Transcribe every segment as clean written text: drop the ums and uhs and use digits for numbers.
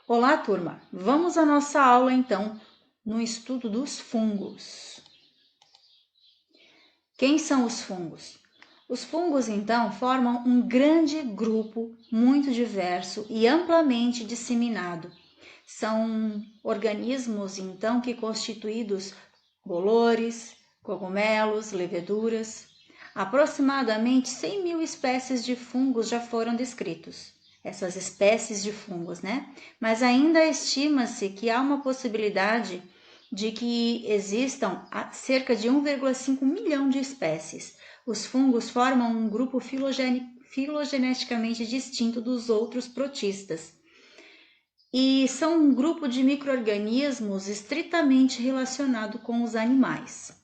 Olá, turma! Vamos à nossa aula, então, no estudo dos fungos. Quem são os fungos? Os fungos, então, formam um grande grupo muito diverso e amplamente disseminado. São organismos, então, que constituídos bolores, cogumelos, leveduras. Aproximadamente 100 mil espécies de fungos já foram descritos. Essas espécies de fungos, né? Mas ainda estima-se que há uma possibilidade de que existam cerca de 1,5 milhão de espécies. Os fungos formam um grupo filogeneticamente distinto dos outros protistas e são um grupo de micro-organismos estritamente relacionado com os animais.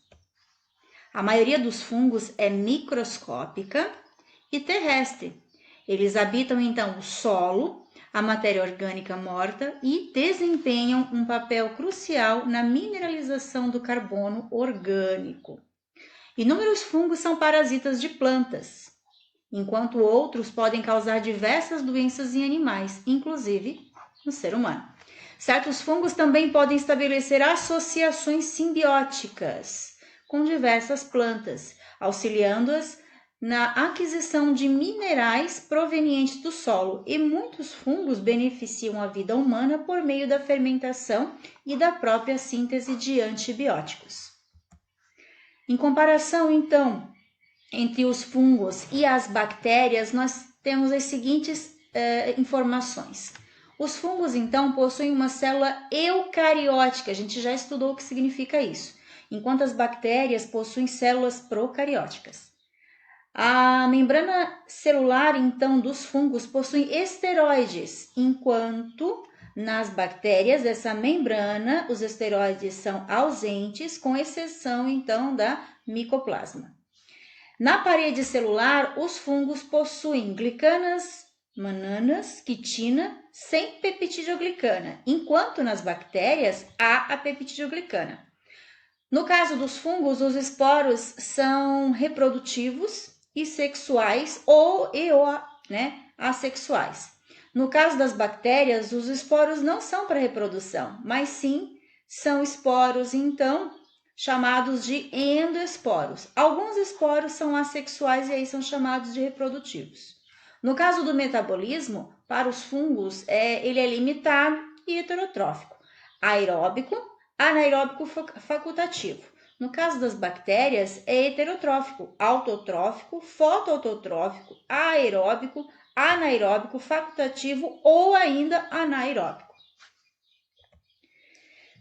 A maioria dos fungos é microscópica e terrestre. Eles habitam então o solo, a matéria orgânica morta e desempenham um papel crucial na mineralização do carbono orgânico. Inúmeros fungos são parasitas de plantas, enquanto outros podem causar diversas doenças em animais, inclusive no ser humano. Certos fungos também podem estabelecer associações simbióticas com diversas plantas, auxiliando-as na aquisição de minerais provenientes do solo, e muitos fungos beneficiam a vida humana por meio da fermentação e da própria síntese de antibióticos. Em comparação, então, entre os fungos e as bactérias, nós temos as seguintes informações. Os fungos, então, possuem uma célula eucariótica, a gente já estudou o que significa isso, enquanto as bactérias possuem células procarióticas. A membrana celular, então, dos fungos possui esteroides, enquanto nas bactérias dessa membrana os esteroides são ausentes, com exceção, então, da micoplasma. Na parede celular, os fungos possuem glicanas, mananas, quitina, sem peptidoglicana, enquanto nas bactérias há a peptidoglicana. No caso dos fungos, os esporos são reprodutivos e sexuais ou assexuais. No caso das bactérias, os esporos não são para reprodução, mas sim são esporos, então, chamados de endoesporos. Alguns esporos são assexuais e aí são chamados de reprodutivos. No caso do metabolismo, para os fungos, ele é limitado e heterotrófico, aeróbico, anaeróbico facultativo. No caso das bactérias, é heterotrófico, autotrófico, fotoautotrófico, aeróbico, anaeróbico, facultativo ou ainda anaeróbico.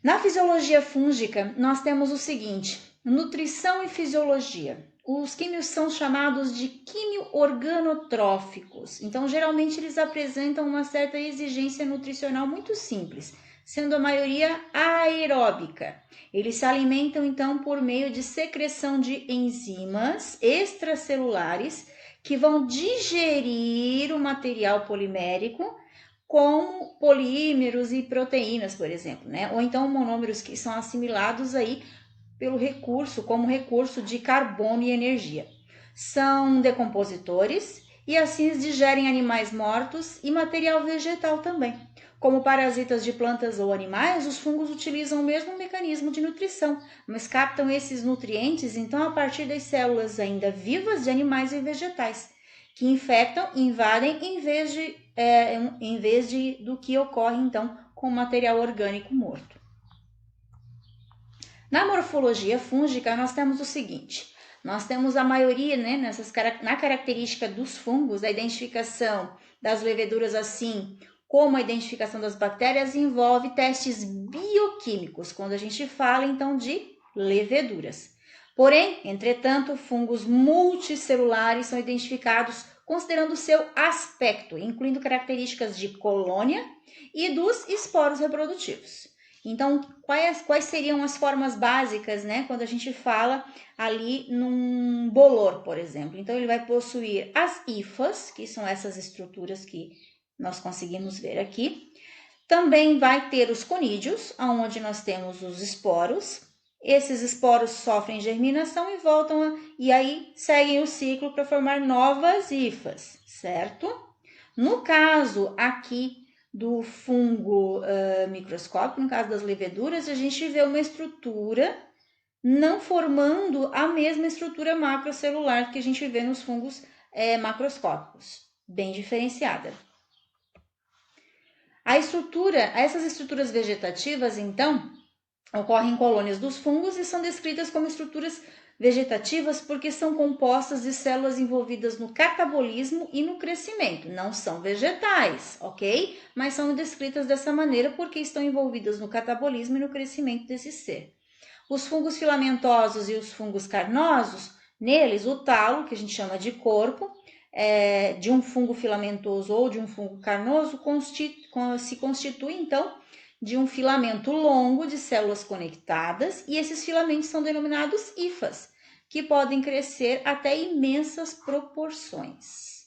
Na fisiologia fúngica, nós temos o seguinte: nutrição e fisiologia. Os químicos são chamados de quimio-organotróficos. Então, geralmente, eles apresentam uma certa exigência nutricional muito simples, sendo a maioria aeróbica. Eles se alimentam, então, por meio de secreção de enzimas extracelulares que vão digerir o material polimérico com polímeros e proteínas, por exemplo, né? Ou então monômeros que são assimilados aí pelo recurso, como recurso de carbono e energia. São decompositores e assim digerem animais mortos e material vegetal também. Como parasitas de plantas ou animais, os fungos utilizam o mesmo mecanismo de nutrição, mas captam esses nutrientes então a partir das células ainda vivas de animais e vegetais, que infectam e invadem em vez do que ocorre então com o material orgânico morto. Na morfologia fúngica, nós temos o seguinte: nós temos a maioria, né, na característica dos fungos, a identificação das leveduras, assim como a identificação das bactérias, envolve testes bioquímicos, quando a gente fala então de leveduras. Porém, entretanto, fungos multicelulares são identificados considerando seu aspecto, incluindo características de colônia e dos esporos reprodutivos. Então, quais seriam as formas básicas, né, quando a gente fala ali num bolor, por exemplo? Então, ele vai possuir as hifas, que são essas estruturas que nós conseguimos ver aqui. Também vai ter os conídeos, onde nós temos os esporos. Esses esporos sofrem germinação e voltam e aí seguem o ciclo para formar novas hifas, certo? No caso aqui do fungo microscópico, no caso das leveduras, a gente vê uma estrutura não formando a mesma estrutura macrocelular que a gente vê nos fungos macroscópicos, bem diferenciada. Essas estruturas vegetativas, então, ocorrem em colônias dos fungos e são descritas como estruturas vegetativas porque são compostas de células envolvidas no catabolismo e no crescimento. Não são vegetais, ok? Mas são descritas dessa maneira porque estão envolvidas no catabolismo e no crescimento desse ser. Os fungos filamentosos e os fungos carnosos, neles o talo, que a gente chama de corpo, de um fungo filamentoso ou de um fungo carnoso, se constitui então de um filamento longo de células conectadas, e esses filamentos são denominados hifas, que podem crescer até imensas proporções.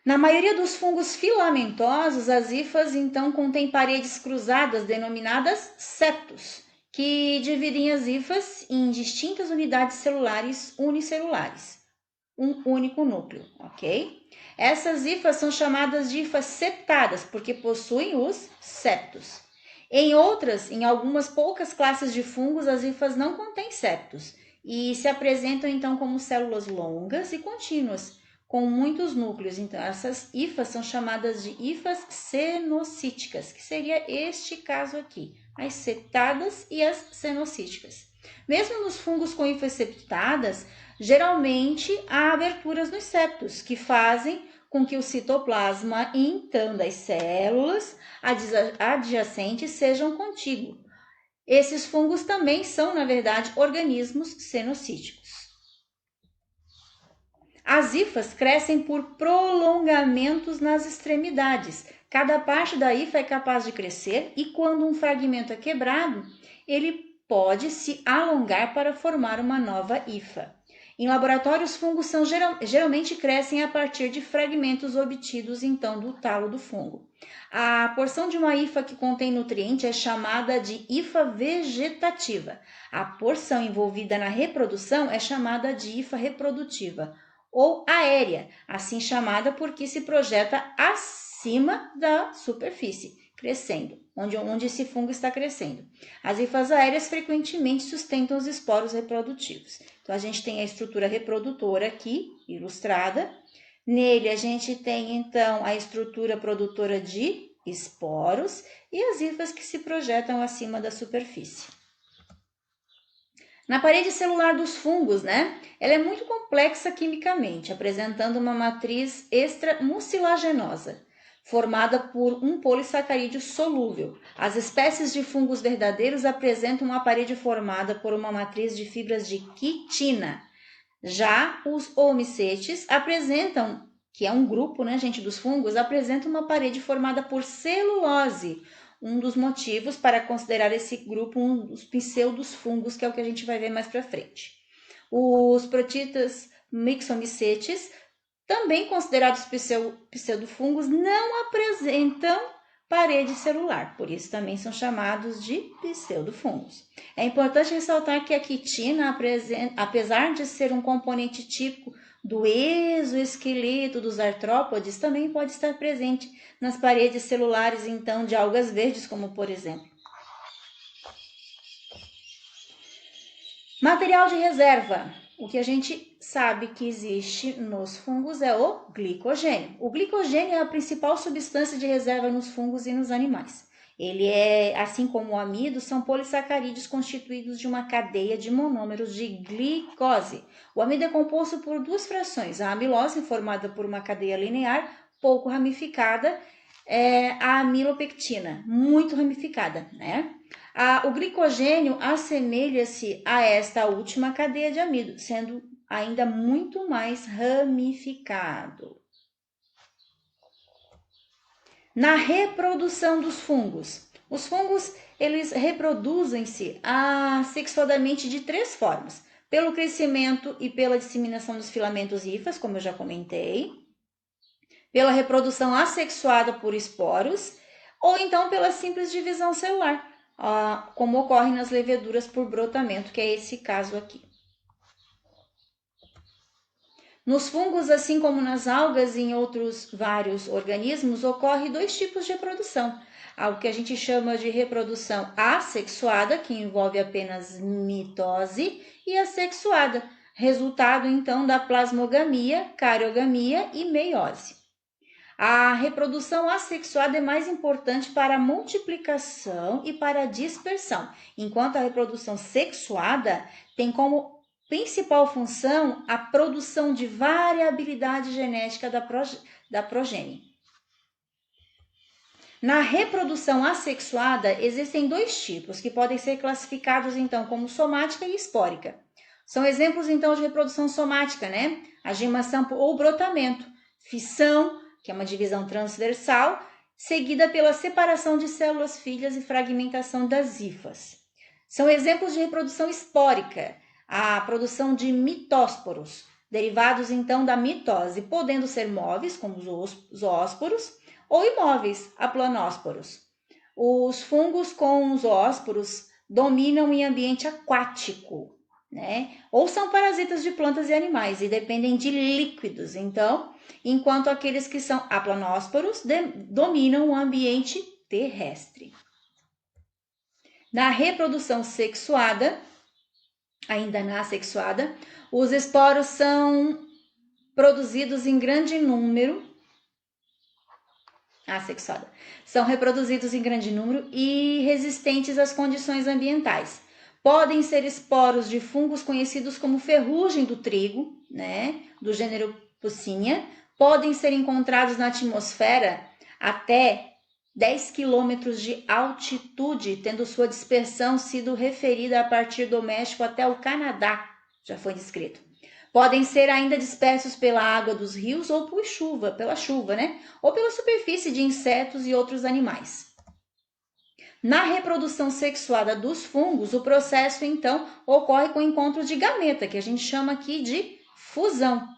Na maioria dos fungos filamentosos, as hifas então contêm paredes cruzadas denominadas septos, que dividem as hifas em distintas unidades celulares unicelulares, um único núcleo, ok? Essas hifas são chamadas de hifas septadas, porque possuem os septos. Em algumas poucas classes de fungos, as hifas não contêm septos e se apresentam então como células longas e contínuas, com muitos núcleos. Então, essas hifas são chamadas de hifas cenocíticas, que seria este caso aqui, as septadas e as cenocíticas. Mesmo nos fungos com hifas septadas, geralmente há aberturas nos septos, que fazem com que o citoplasma, então, das células adjacentes sejam contíguos. Esses fungos também são, na verdade, organismos cenocíticos. As hifas crescem por prolongamentos nas extremidades. Cada parte da hifa é capaz de crescer e quando um fragmento é quebrado, ele pode se alongar para formar uma nova hifa. Em laboratório, os fungos geralmente crescem a partir de fragmentos obtidos então do talo do fungo. A porção de uma hifa que contém nutriente é chamada de hifa vegetativa. A porção envolvida na reprodução é chamada de hifa reprodutiva ou aérea, assim chamada porque se projeta acima da superfície, crescendo, onde esse fungo está crescendo. As hifas aéreas frequentemente sustentam os esporos reprodutivos. Então, a gente tem a estrutura reprodutora aqui, ilustrada. Nele, a gente tem, então, a estrutura produtora de esporos e as hifas que se projetam acima da superfície. Na parede celular dos fungos, né? Ela é muito complexa quimicamente, apresentando uma matriz extramucilagenosa, formada por um polissacarídeo solúvel. As espécies de fungos verdadeiros apresentam uma parede formada por uma matriz de fibras de quitina. Já os oomycetes apresentam, que é um grupo, né, gente, dos fungos, apresentam uma parede formada por celulose, um dos motivos para considerar esse grupo um dos pseudos fungos, que é o que a gente vai ver mais para frente. Os protistas myxomicetes, também considerados pseudofungos, não apresentam parede celular, por isso também são chamados de pseudofungos. É importante ressaltar que a quitina, apesar de ser um componente típico do exoesqueleto dos artrópodes, também pode estar presente nas paredes celulares, então, de algas verdes, como por exemplo. Material de reserva. O que a gente sabe que existe nos fungos é o glicogênio. O glicogênio é a principal substância de reserva nos fungos e nos animais. Ele é, assim como o amido, são polissacarídeos constituídos de uma cadeia de monômeros de glicose. O amido é composto por duas frações, a amilose, formada por uma cadeia linear pouco ramificada, a amilopectina, muito ramificada, né? O glicogênio assemelha-se a esta última cadeia de amido, sendo ainda muito mais ramificado. Na reprodução dos fungos. Os fungos, eles reproduzem-se assexuadamente de três formas. Pelo crescimento e pela disseminação dos filamentos hifas, como eu já comentei. Pela reprodução assexuada por esporos. Ou então pela simples divisão celular, como ocorre nas leveduras por brotamento, que é esse caso aqui. Nos fungos, assim como nas algas e em outros vários organismos, ocorre dois tipos de reprodução. Há o que a gente chama de reprodução assexuada, que envolve apenas mitose, e assexuada, resultado então da plasmogamia, cariogamia e meiose. A reprodução assexuada é mais importante para a multiplicação e para a dispersão, enquanto a reprodução sexuada tem como principal função a produção de variabilidade genética da progênie. Na reprodução assexuada, existem dois tipos que podem ser classificados então como somática e espórica. São exemplos então de reprodução somática, né? A gemação ou brotamento, fissão, que é uma divisão transversal, seguida pela separação de células filhas e fragmentação das hifas. São exemplos de reprodução espórica, a produção de mitósporos, derivados então da mitose, podendo ser móveis, como os zoósporos, ou imóveis, aplanósporos. Os fungos com zoósporos dominam em ambiente aquático, né? Ou são parasitas de plantas e animais e dependem de líquidos, então, enquanto aqueles que são aplanósporos dominam o ambiente terrestre. Na reprodução sexuada, ainda na assexuada, os esporos são produzidos em grande número, assexuada, são reproduzidos em grande número e resistentes às condições ambientais. Podem ser esporos de fungos conhecidos como ferrugem do trigo, né, do gênero Puccinia. Podem ser encontrados na atmosfera até 10 quilômetros de altitude, tendo sua dispersão sido referida a partir do México até o Canadá, já foi descrito. Podem ser ainda dispersos pela água dos rios ou pela chuva, né? Ou pela superfície de insetos e outros animais. Na reprodução sexuada dos fungos, o processo, então, ocorre com o encontro de gameta, que a gente chama aqui de fusão.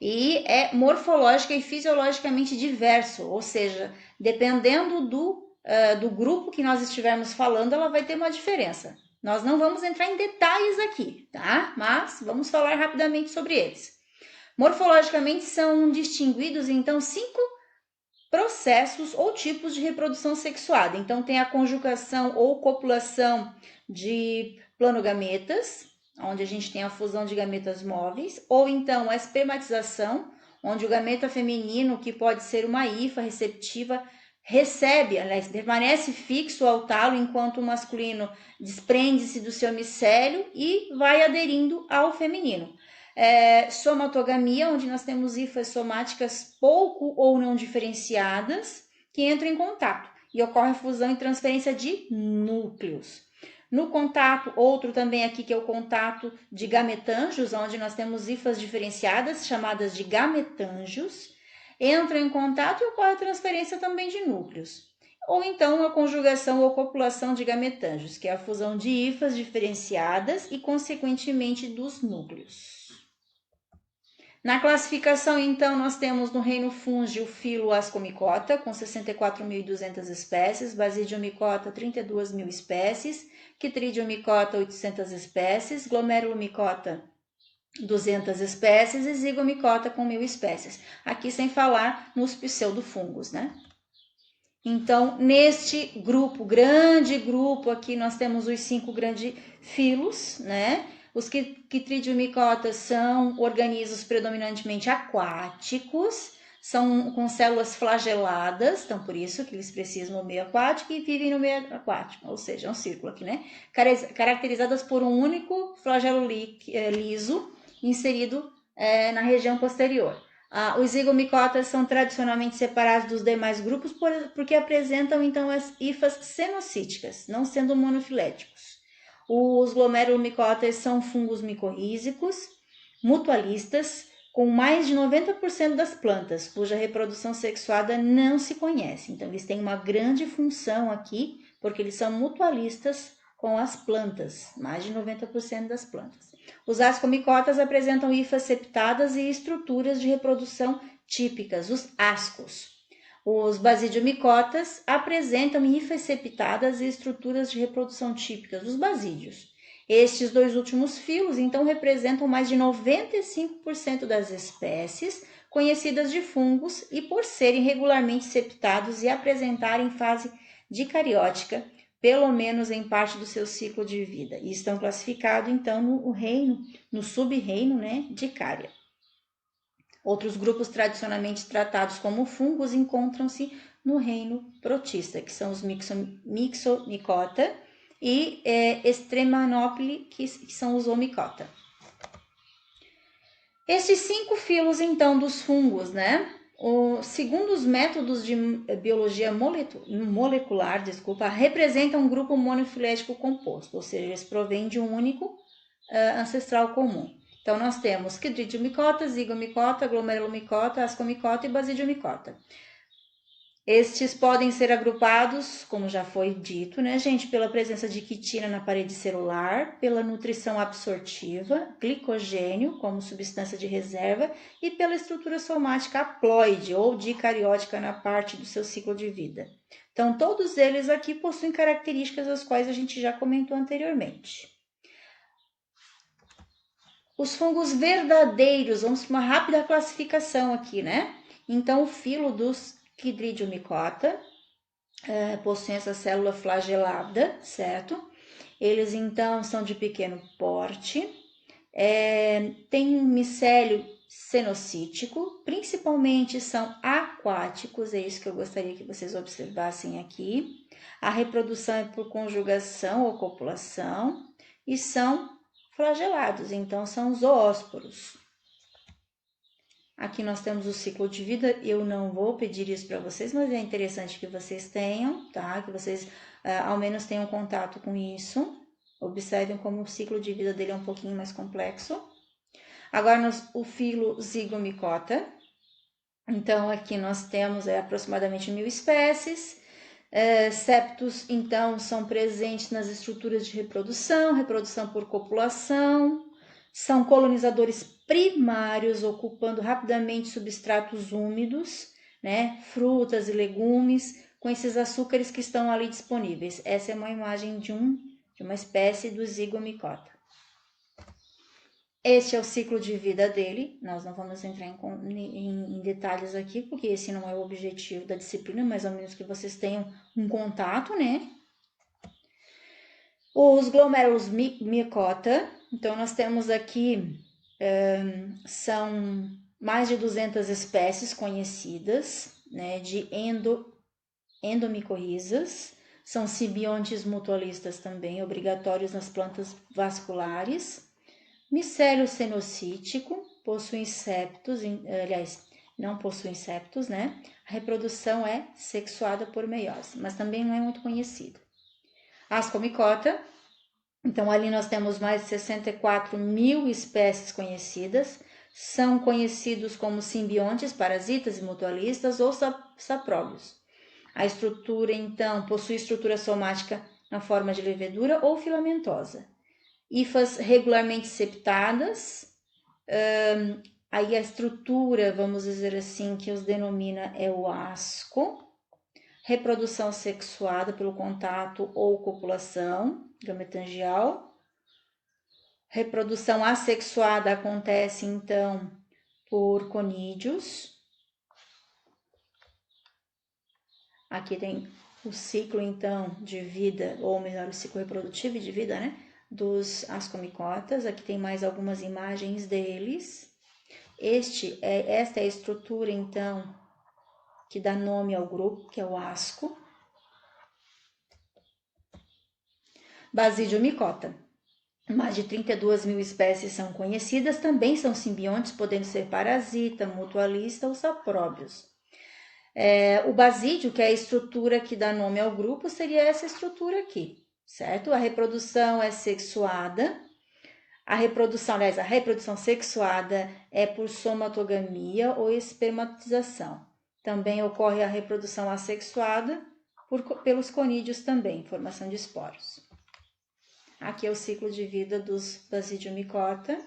E é morfológica e fisiologicamente diverso, ou seja, dependendo do grupo que nós estivermos falando, ela vai ter uma diferença. Nós não vamos entrar em detalhes aqui, tá? Mas vamos falar rapidamente sobre eles. Morfologicamente são distinguidos, então, 5 processos ou tipos de reprodução sexuada. Então, tem a conjugação ou copulação de planogametas, onde a gente tem a fusão de gametas móveis, ou então a espermatização, onde o gameta feminino, que pode ser uma hifa receptiva, permanece fixo ao talo, enquanto o masculino desprende-se do seu micélio e vai aderindo ao feminino. Somatogamia, onde nós temos hifas somáticas pouco ou não diferenciadas que entram em contato e ocorre fusão e transferência de núcleos. No contato, outro também aqui que é o contato de gametângios, onde nós temos hifas diferenciadas, chamadas de gametângios, entram em contato e ocorre a transferência também de núcleos. Ou então a conjugação ou copulação de gametângios, que é a fusão de hifas diferenciadas e, consequentemente, dos núcleos. Na classificação, então, nós temos no reino fúngeo o filo Ascomycota, com 64.200 espécies, Basidiomycota, 32.000 espécies, Chytridiomycota, 800 espécies, Glomerulomycota, 200 espécies e Zygomycota com 1.000 espécies. Aqui sem falar nos pseudofungos, né? Então, neste grupo, grande grupo aqui, nós temos os 5 grandes filos, né? Os Chytridiomycota são organismos predominantemente aquáticos, são com células flageladas, então por isso que eles precisam no meio aquático e vivem no meio aquático, ou seja, é um círculo aqui, né? Caracterizadas por um único flagelo liso inserido na região posterior. Os zygomycotas são tradicionalmente separados dos demais grupos porque apresentam então as hifas cenocíticas, não sendo monofiléticos. Os glomerulomycotas são fungos micorrízicos, mutualistas, com mais de 90% das plantas, cuja reprodução sexuada não se conhece. Então, eles têm uma grande função aqui, porque eles são mutualistas com as plantas, mais de 90% das plantas. Os ascomycotas apresentam hifas septadas e estruturas de reprodução típicas, os ascos. Os basidiomycotas apresentam hifas septadas e estruturas de reprodução típicas, os basídeos. Estes dois últimos filos, então, representam mais de 95% das espécies conhecidas de fungos e por serem regularmente septados e apresentarem fase dicariótica, pelo menos em parte do seu ciclo de vida, e estão classificados, então, no sub-reino, né, Dicária. Outros grupos tradicionalmente tratados como fungos encontram-se no reino protista, que são os Myxomicota e Extremanopile, que são os Omicota. Estes 5 filos, então, dos fungos, né? Segundo os métodos de biologia molecular, representam um grupo monofilético composto, ou seja, eles provêm de um único ancestral comum. Então, nós temos Chlamydiomycota, Zygomycota, Glomerulomycota, Ascomycota e Basidiomycota. Estes podem ser agrupados, como já foi dito, né, gente, pela presença de quitina na parede celular, pela nutrição absortiva, glicogênio como substância de reserva e pela estrutura somática haploide ou dicariótica na parte do seu ciclo de vida. Então, todos eles aqui possuem características as quais a gente já comentou anteriormente. Os fungos verdadeiros, vamos para uma rápida classificação aqui, né? Então, o filo dos Chlamydiomycota possuem essa célula flagelada, certo? Eles, então, são de pequeno porte, têm um micélio cenocítico, principalmente são aquáticos, é isso que eu gostaria que vocês observassem aqui. A reprodução é por conjugação ou copulação e são flagelados, então são zoósporos. Aqui nós temos o ciclo de vida, eu não vou pedir isso para vocês, mas é interessante que vocês tenham, tá? Que vocês ao menos tenham contato com isso. Observem como o ciclo de vida dele é um pouquinho mais complexo. Agora, o filo Zygomycota. Então, aqui nós temos aproximadamente 1000 espécies. Septos, então, são presentes nas estruturas de reprodução por copulação. São colonizadores primários, ocupando rapidamente substratos úmidos, né, frutas e legumes, com esses açúcares que estão ali disponíveis. Essa é uma imagem de uma espécie do Zygomycota. Este é o ciclo de vida dele, nós não vamos entrar em detalhes aqui, porque esse não é o objetivo da disciplina, mais ou menos que vocês tenham um contato, né? Os Glomerulomycota, então nós temos aqui, são mais de 200 espécies conhecidas, né, de endomicorrizas, são simbiontes mutualistas também, obrigatórios nas plantas vasculares. Micélio cenocítico, possuem septos, aliás, não possuem septos, né? A reprodução é sexuada por meiose, mas também não é muito conhecida. Ascomycota, então ali nós temos mais de 64.000 espécies conhecidas, são conhecidos como simbiontes, parasitas e mutualistas ou sapróbios. A estrutura, então, possui estrutura somática na forma de levedura ou filamentosa. Hifas regularmente septadas, aí a estrutura, vamos dizer assim, que os denomina é o asco. Reprodução sexuada pelo contato ou copulação gametangial. Reprodução assexuada acontece, então, por conídeos. Aqui tem o ciclo, então, de vida, ou melhor, o ciclo reprodutivo e de vida, né? Dos ascomycotas. Aqui tem mais algumas imagens deles. Esta é a estrutura, então, que dá nome ao grupo, que é o asco. Basidiomycota. Mais de 32.000 espécies são conhecidas, também são simbiontes, podendo ser parasita, mutualista ou sapróbios. O basídio, que é a estrutura que dá nome ao grupo, seria essa estrutura aqui, certo? A reprodução é sexuada. A reprodução sexuada é por somatogamia ou espermatização. Também ocorre a reprodução assexuada pelos conídeos também, formação de esporos. Aqui é o ciclo de vida dos Basidiomycota.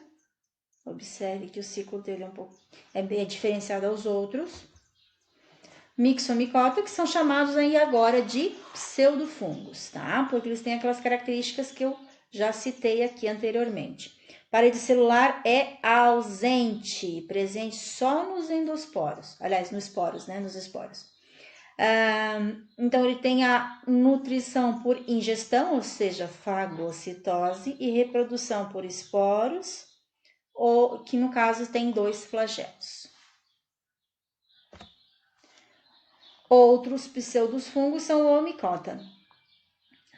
Observe que o ciclo dele é bem diferenciado aos outros. Myxomycota, que são chamados aí agora de pseudofungos, tá? Porque eles têm aquelas características que eu já citei aqui anteriormente. Parede celular é ausente, presente só nos endosporos, aliás, nos esporos, né, nos esporos. Então, ele tem a nutrição por ingestão, ou seja, fagocitose, e reprodução por esporos, ou que no caso tem 2 flagelos. Outros pseudofungos são o Omicota.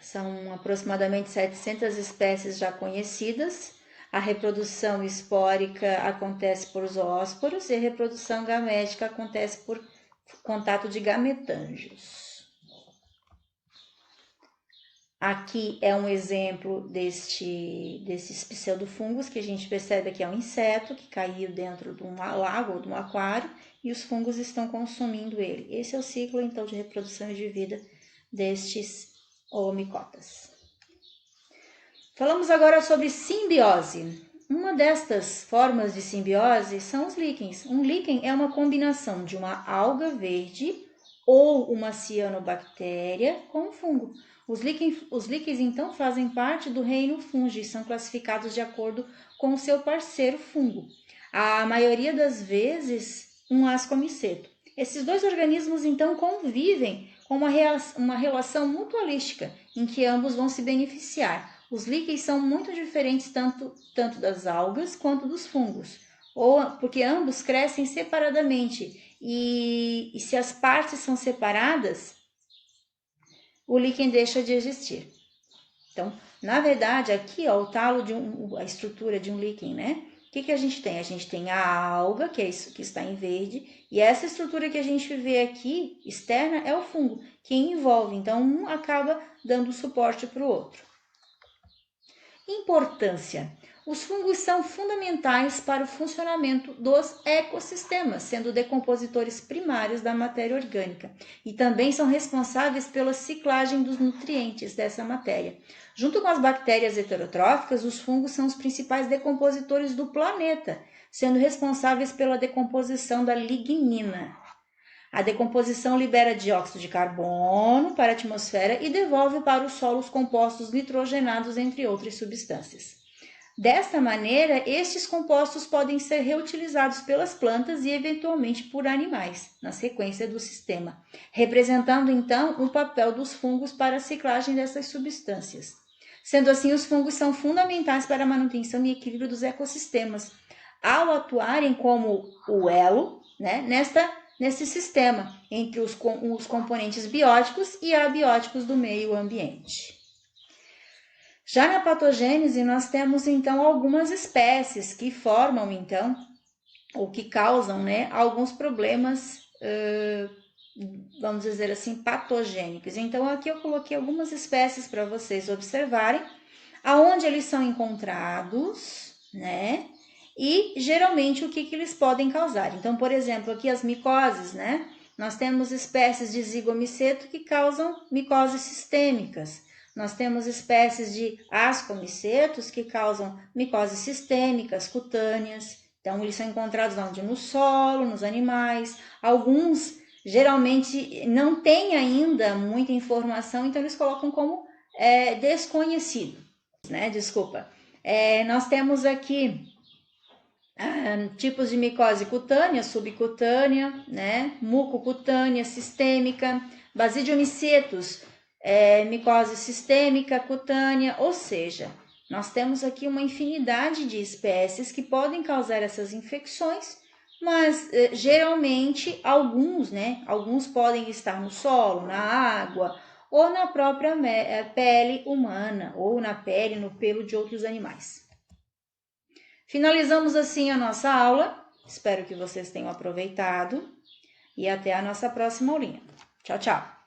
São aproximadamente 700 espécies já conhecidas. A reprodução espórica acontece por zoósporos e a reprodução gamética acontece por contato de gametângios. Aqui é um exemplo desses pseudofungos que a gente percebe que é um inseto que caiu dentro de um lago ou de um aquário e os fungos estão consumindo ele. Esse é o ciclo, então, de reprodução e de vida destes Omicotas. Falamos agora sobre simbiose. Uma destas formas de simbiose são os líquens. Um líquen é uma combinação de uma alga verde ou uma cianobactéria com um fungo. Os líquens, então, fazem parte do reino fungi e são classificados de acordo com o seu parceiro fungo. A maioria das vezes, um ascomiceto. Esses dois organismos, então, convivem com uma relação mutualística, em que ambos vão se beneficiar. Os líquens são muito diferentes tanto das algas quanto dos fungos, porque ambos crescem separadamente, e se as partes são separadas, o líquen deixa de existir. Então, na verdade, aqui, ó, o talo a estrutura de um líquen, né? O que a gente tem? A gente tem a alga, que é isso que está em verde, e essa estrutura que a gente vê aqui, externa, é o fungo, que envolve. Então, um acaba dando suporte para o outro. Importância. Os fungos são fundamentais para o funcionamento dos ecossistemas, sendo decompositores primários da matéria orgânica, e também são responsáveis pela ciclagem dos nutrientes dessa matéria. Junto com as bactérias heterotróficas, os fungos são os principais decompositores do planeta, sendo responsáveis pela decomposição da lignina. A decomposição libera dióxido de carbono para a atmosfera e devolve para os solos compostos nitrogenados, entre outras substâncias. Desta maneira, estes compostos podem ser reutilizados pelas plantas e eventualmente por animais, na sequência do sistema, representando então o papel dos fungos para a ciclagem dessas substâncias. Sendo assim, os fungos são fundamentais para a manutenção e equilíbrio dos ecossistemas, ao atuarem como o elo, né, nesse sistema entre os componentes bióticos e abióticos do meio ambiente. Já na patogênese, nós temos então algumas espécies que formam então, ou que causam, né, alguns problemas, vamos dizer assim, patogênicos. Então aqui eu coloquei algumas espécies para vocês observarem aonde eles são encontrados, né, e geralmente o que eles podem causar. Então, por exemplo, aqui as micoses, né, nós temos espécies de zigomiceto que causam micoses sistêmicas. Nós temos espécies de ascomicetos que causam micoses sistêmicas, cutâneas. Então, eles são encontrados onde? No solo, nos animais. Alguns, geralmente, não têm ainda muita informação, então eles colocam como desconhecido, né? Desculpa. Nós temos aqui tipos de micose cutânea, subcutânea, né? Mucocutânea, sistêmica, basidiomicetos, micose sistêmica, cutânea, ou seja, nós temos aqui uma infinidade de espécies que podem causar essas infecções, mas geralmente alguns podem estar no solo, na água, ou na própria pele humana, ou na pele, no pelo de outros animais. Finalizamos assim a nossa aula, espero que vocês tenham aproveitado e até a nossa próxima aulinha. Tchau, tchau!